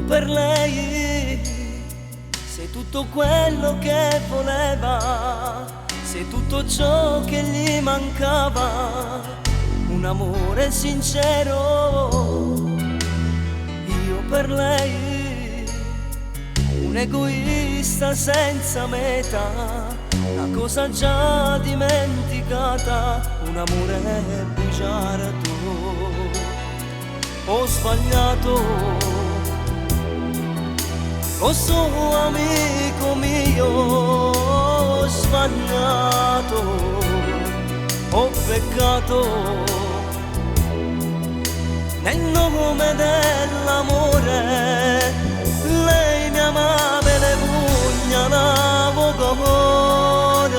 per lei sei tutto quello che voleva, sei tutto ciò che gli mancava, un amore sincero. Io per lei, un egoista senza meta, una cosa già dimenticata, un amore bugiardo. Ho sbagliato, lo so amico mio, ho sbagliato, ho peccato nel nome dell'amore. Lei mi amava e le pugnalavo cuore.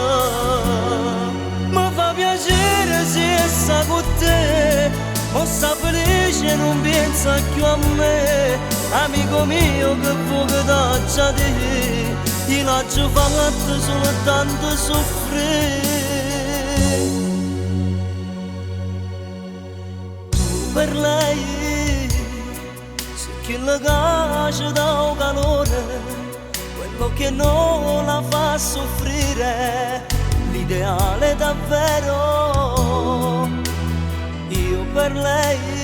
Mi fa piacere se sta con te, o sta felice non pensa più a me. Amico mio che fuoco d'accia di te, io l'ho fatto soltanto soffrire. Tu per lei sei chi la caccia da calore, quello che non la fa soffrire, l'ideale davvero. Io per lei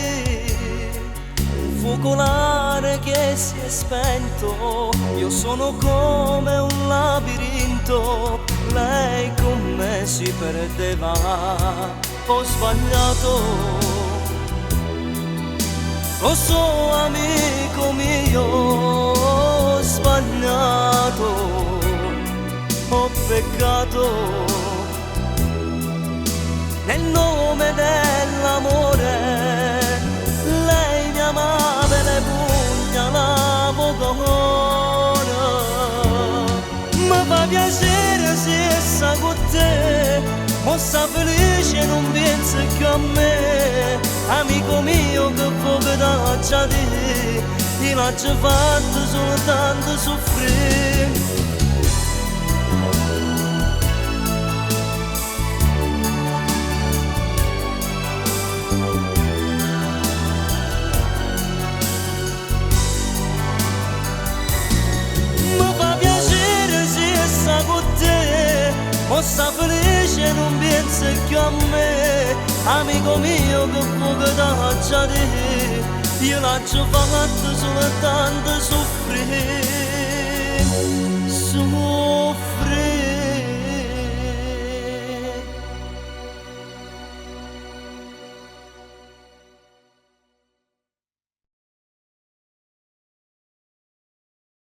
focolare che si è spento, io sono come un labirinto, lei con me si perdeva. Ho sbagliato, lo so amico mio, ho sbagliato, ho peccato nel nome dell'amore. Lei mi amava e le pugnalavo cuore. Mi fa piacere se sta con te, ma sta felice non pensa più a me. Amico mio che fuoco d'accia di te, io l'ho fatto soltanto soffrire. O sta felice non pensa più a me. Amico mio che fuoco d'accia di te, io l'ho fatto soltanto su